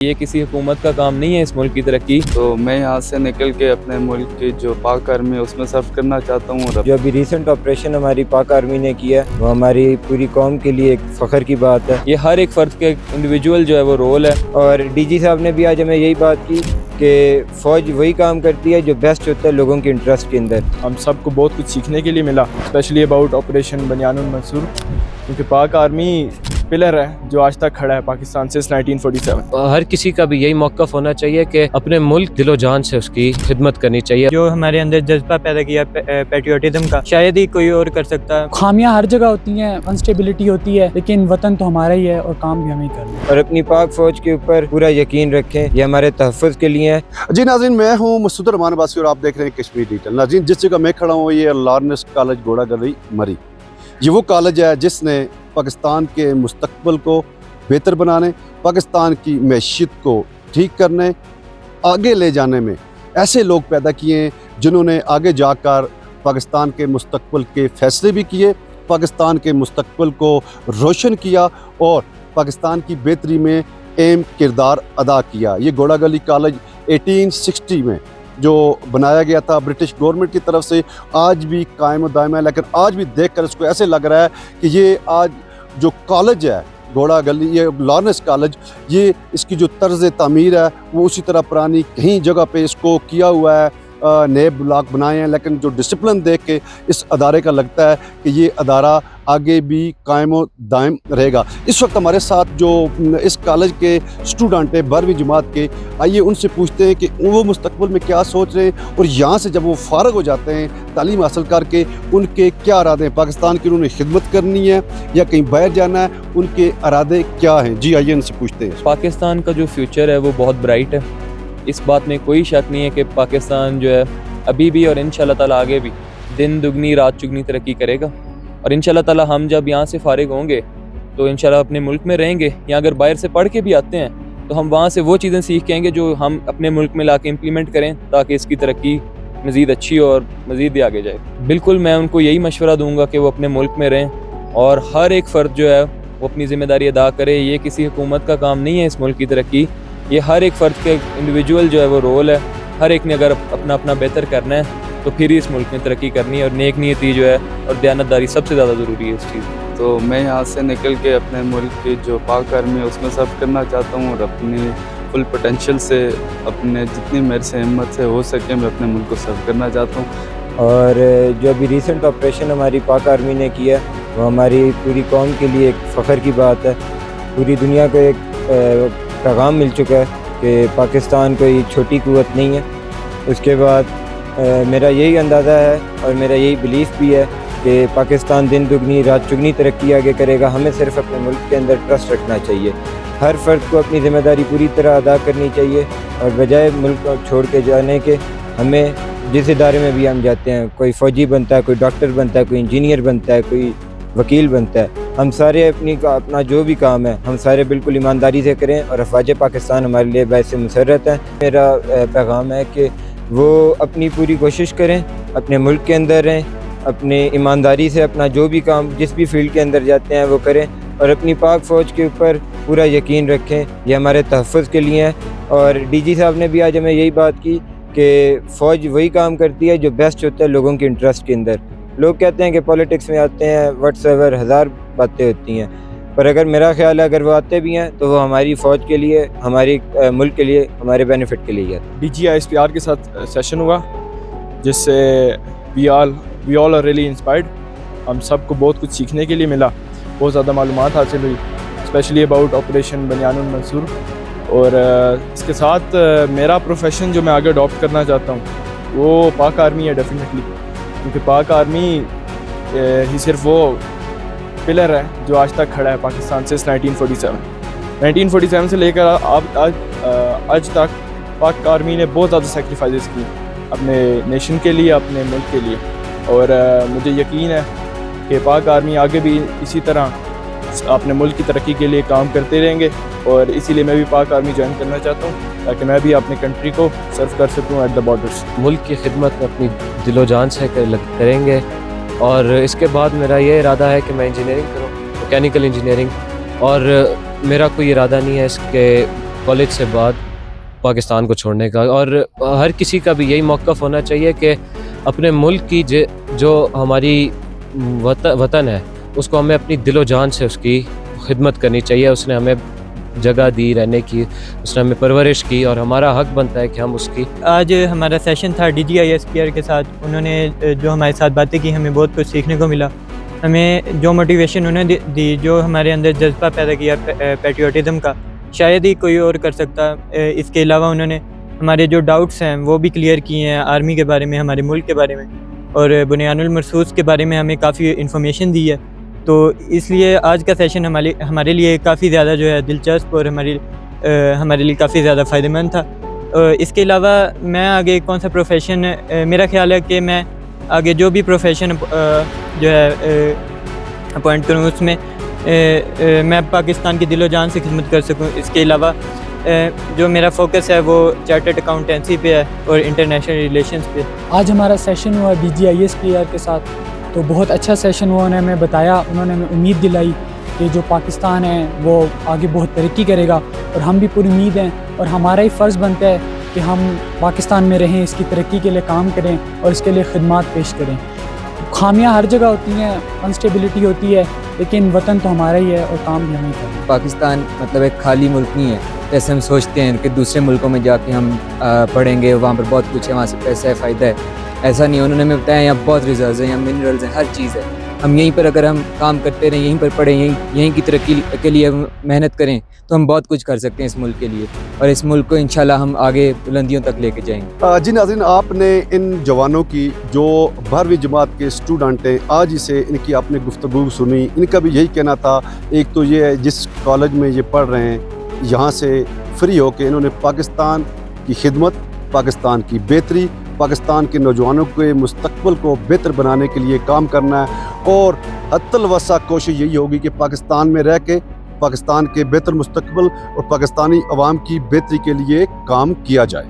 ये किसी हुकूमत का काम नहीं है इस मुल्क की तरक्की। तो मैं यहाँ से निकल के अपने मुल्क की जो पाक आर्मी है उसमें सर्व करना चाहता हूँ। जो अभी रिसेंट ऑपरेशन हमारी पाक आर्मी ने किया वो हमारी पूरी कौम के लिए एक फ़ख्र की बात है। ये हर एक फ़र्द के इंडिविजुअल जो है वो रोल है। और डीजी साहब ने भी आज हमें यही बात की कि फ़ौज वही काम करती है जो बेस्ट होता है लोगों के इंटरेस्ट के अंदर। हम सबको बहुत कुछ सीखने के लिए मिला, स्पेशली अबाउट ऑपरेशन बनियानुल मंसूर, क्योंकि पाक आर्मी पिलर है जो आज तक खड़ा है पाकिस्तान से 1947। हर किसी का भी यही मौक़िफ़ होना चाहिए कि अपने मुल्क दिलो जान से उसकी खिदमत करनी चाहिए। जो हमारे अंदर जज्बा पैदा किया पैट्रियोटिज्म का, शायद ही कोई और कर सकता है। खामियां हर जगह होती हैं, अनस्टेबिलिटी होती है, लेकिन वतन तो हमारा ही है और काम भी हमें ही करना है। और अपनी पाक फ़ौज के ऊपर पूरा यकीन रखें, ये हमारे तहफ़्फ़ुज़ के लिए है। जी नाज़रीन, मैं हूँ मसूद रहमान अब्बासी और आप देख रहे हैं कश्मीर डिजिटल। नाज़रीन, जिस जगह मैं खड़ा हूँ ये लॉरेंस कॉलेज घोड़ा गली मरी। ये वो कॉलेज है जिसने पाकिस्तान के मुस्तकबिल को बेहतर बनाने, पाकिस्तान की मैशियत को ठीक करने, आगे ले जाने में ऐसे लोग पैदा किए हैं जिन्होंने आगे जाकर पाकिस्तान के मुस्तकबिल के फैसले भी किए, पाकिस्तान के मुस्तकबिल को रोशन किया और पाकिस्तान की बेहतरी में अहम किरदार अदा किया। ये घोड़ा गली कॉलेज 1860 में जो बनाया गया था ब्रिटिश गवर्नमेंट की तरफ से, आज भी कायम और दायम है। लेकिन आज भी देखकर इसको ऐसे लग रहा है कि ये आज जो कॉलेज है घोड़ा गली, ये लॉरेंस कॉलेज, ये इसकी जो तर्ज तामीर है वो उसी तरह पुरानी कहीं जगह पे इसको किया हुआ है, नए ब्लॉक बनाए हैं। लेकिन जो डिसिप्लिन देख के इस अदारे का लगता है कि ये अदारा आगे भी कायम और दायम रहेगा। इस वक्त हमारे साथ जो इस कॉलेज के स्टूडेंट हैं 12वीं जमात के, आइए उनसे पूछते हैं कि वो मुस्तकबिल में क्या सोच रहे हैं और यहाँ से जब वो फारग हो जाते हैं तालीम हासिल करके उनके क्या इरादे हैं। पाकिस्तान की उन्होंने खिदमत करनी है या कहीं बाहर जाना है, उनके इरादे क्या हैं। जी आइए उनसे पूछते हैं। पाकिस्तान का जो फ्यूचर है वो बहुत ब्राइट है, इस बात में कोई शक नहीं है कि पाकिस्तान जो है अभी भी और इंशाल्लाह ताला आगे भी दिन दुगनी रात चुगनी तरक्की करेगा। और इंशाल्लाह ताला हम जब यहाँ से फारिग होंगे तो इंशाल्लाह अपने मुल्क में रहेंगे, या अगर बाहर से पढ़ के भी आते हैं तो हम वहाँ से वो चीज़ें सीख के आएंगे जो हम अपने मुल्क में ला के इम्प्लीमेंट करें ताकि इसकी तरक्की मज़ीद अच्छी और मज़ीद भी आगे जाए। बिल्कुल मैं उनको यही मशवरा दूँगा कि वो अपने मुल्क में रहें और हर एक फ़र्द जो है वो अपनी ज़िम्मेदारी अदा करे। ये किसी हुकूमत का काम नहीं है इस मुल्क की तरक्की, ये हर एक फ़र्द के इंडिविजुअल जो है वो रोल है। हर एक ने अगर अपना अपना बेहतर करना है तो फिर ही इस मुल्क में तरक्की करनी है, और नेक नीयती जो है और दयानतदारी सबसे ज़्यादा ज़रूरी है इस चीज़ में। तो मैं यहाँ से निकल के अपने मुल्क की जो पाक आर्मी है उसमें सर्व करना चाहता हूँ और अपनी फुल पोटेंशियल से अपने जितनी मेरे से हिम्मत से हो सके मैं अपने मुल्क को सर्व करना चाहता हूँ। और जो अभी रिसेंट ऑपरेशन हमारी पाक आर्मी ने किया वो हमारी पूरी कौम के लिए एक फ़ख्र की बात है। पूरी दुनिया को एक पैगाम मिल चुका है कि पाकिस्तान कोई छोटी कुव्वत नहीं है। उसके बाद मेरा यही अंदाज़ा है और मेरा यही बिलीफ भी है कि पाकिस्तान दिन दुगनी रात चुगनी तरक्की आगे करेगा। हमें सिर्फ अपने मुल्क के अंदर ट्रस्ट रखना चाहिए, हर फ़र्द को अपनी ज़िम्मेदारी पूरी तरह अदा करनी चाहिए और बजाय मुल्क को छोड़ के जाने के हमें जिस इदारे में भी हम जाते हैं, कोई फ़ौजी बनता है, कोई डॉक्टर बनता है, कोई इंजीनियर बनता है, कोई वकील बनता है, हम सारे अपना जो भी काम है हम सारे बिल्कुल ईमानदारी से करें और अफ़वाज पाकिस्तान हमारे लिए बाइस मुसर्रत है। मेरा पैगाम है कि वो अपनी पूरी कोशिश करें, अपने मुल्क के अंदर रहें, अपनी ईमानदारी से अपना जो भी काम जिस भी फील्ड के अंदर जाते हैं वो करें और अपनी पाक फ़ौज के ऊपर पूरा यकीन रखें, ये हमारे तहफ़्फ़ुज़ के लिए है। और डीजी साहब ने भी आज हमें यही बात की कि फ़ौज वही काम करती है जो बेस्ट होता है लोगों के इंटरेस्ट के अंदर। लोग कहते हैं कि पॉलिटिक्स में आते हैं व्हाट्सएवर हज़ार बातें होती हैं, पर अगर मेरा ख्याल है अगर वो आते भी हैं तो वो हमारी फ़ौज के लिए, हमारी मुल्क के लिए, हमारे बेनिफिट के लिए है। DGISPR के साथ सेशन हुआ जिससे we all are really inspired. हम सबको बहुत कुछ सीखने के लिए मिला, बहुत ज़्यादा मालूमात हासिल हुई, स्पेशली अबाउट ऑपरेशन बनियानुल मंसूर। और इसके साथ मेरा प्रोफेशन जो मैं आगे अडॉप्ट करना चाहता हूँ वो पाक आर्मी है डेफिनेटली, क्योंकि पाक आर्मी ही सिर्फ वो पिलर है जो आज तक खड़ा है पाकिस्तान से 1947 से लेकर आज तक पाक आर्मी ने बहुत ज़्यादा सेक्रीफाइसेस की अपने नेशन के लिए, अपने मुल्क के लिए। और मुझे यकीन है कि पाक आर्मी आगे भी इसी तरह अपने मुल्क की तरक्की के लिए काम करते रहेंगे और इसीलिए मैं भी पाक आर्मी ज्वाइन करना चाहता हूँ ताकि मैं भी अपने कंट्री को सर्व कर सकूँ एट द बॉर्डर्स। मुल्क की खिदमत में अपनी दिलो जान से करेंगे और इसके बाद मेरा ये इरादा है कि मैं इंजीनियरिंग करूँ, मैकेनिकल इंजीनियरिंग। और मेरा कोई इरादा नहीं है इसके कॉलेज से बाद पाकिस्तान को छोड़ने का, और हर किसी का भी यही मौक़िफ़ होना चाहिए कि अपने मुल्क की जो हमारी वतन है उसको हमें अपनी दिलो जान से उसकी खिदमत करनी चाहिए। उसने हमें जगह दी रहने की, उसने हमें परवरिश की और हमारा हक बनता है कि हम उसकी। आज हमारा सेशन था DGISPR के साथ। उन्होंने जो हमारे साथ बातें की, हमें बहुत कुछ सीखने को मिला। हमें जो मोटिवेशन उन्होंने दी, जो हमारे अंदर जज्बा पैदा किया पैट्रियोटिज़म का, शायद ही कोई और कर सकता। इसके अलावा उन्होंने हमारे जो डाउट्स हैं वो भी क्लियर किए हैं, आर्मी के बारे में, हमारे मुल्क के बारे में, और बुनियानुल मरसूस के बारे में हमें काफ़ी इन्फॉर्मेशन दी है। तो इसलिए आज का सेशन हमारे लिए काफ़ी ज़्यादा जो है दिलचस्प और हमारे लिए काफ़ी ज़्यादा फ़ायदेमंद था। इसके अलावा मैं आगे कौन सा प्रोफेशन, मेरा ख्याल है कि मैं आगे जो भी प्रोफेशन जो है अपॉइंट करूँ उसमें मैं पाकिस्तान की दिलो जान से खिदमत कर सकूँ। इसके अलावा जो मेरा फोकस है वो चार्टर्ड अकाउंटेंसी पे है और इंटरनेशनल रिलेशंस पे। आज हमारा सेशन हुआ DGISPR के साथ, तो बहुत अच्छा सेशन हुआ। उन्होंने हमें बताया, उन्होंने हमें उम्मीद दिलाई कि जो पाकिस्तान है वो आगे बहुत तरक्की करेगा, और हम भी पूरी उम्मीद हैं और हमारा ही फ़र्ज़ बनता है कि हम पाकिस्तान में रहें, इसकी तरक्की के लिए काम करें और इसके लिए खिदमात पेश करें। खामियां हर जगह होती हैं, अनस्टेबिलिटी होती है, लेकिन वतन तो हमारा ही है और काम भी हमें करना है। पाकिस्तान मतलब एक खाली मुल्क नहीं है जैसे हम सोचते हैं कि दूसरे मुल्कों में जाके हम पढ़ेंगे, वहाँ पर बहुत कुछ है, वहाँ से पैसा है, फ़ायदा है। ऐसा नहीं है। उन्होंने हमें बताया यहाँ बहुत रिजर्व्स हैं, यहाँ मिनरल्स हैं, हर चीज़ है। हम यहीं पर अगर हम काम करते रहें, यहीं पर पढ़ें, यहीं की तरक्की के लिए मेहनत करें तो हम बहुत कुछ कर सकते हैं इस मुल्क के लिए, और इस मुल्क को इंशाल्लाह हम आगे बुलंदियों तक लेके जाएंगे। जी नाज़रीन, आपने इन जवानों की जो 12वीं जमात के स्टूडेंट हैं, आज इसे इनकी आपने गुफ्तगू सुनी। इनका भी यही कहना था, एक तो ये है जिस कॉलेज में ये पढ़ रहे हैं, यहाँ से फ्री होकर इन्होंने पाकिस्तान की खिदमत, पाकिस्तान की बेहतरी, पाकिस्तान के नौजवानों के मुस्तकबिल को बेहतर बनाने के लिए काम करना है, और हत्तल वसा कोशिश यही होगी कि पाकिस्तान में रह के पाकिस्तान के बेहतर मुस्तकबिल और पाकिस्तानी अवाम की बेहतरी के लिए काम किया जाए।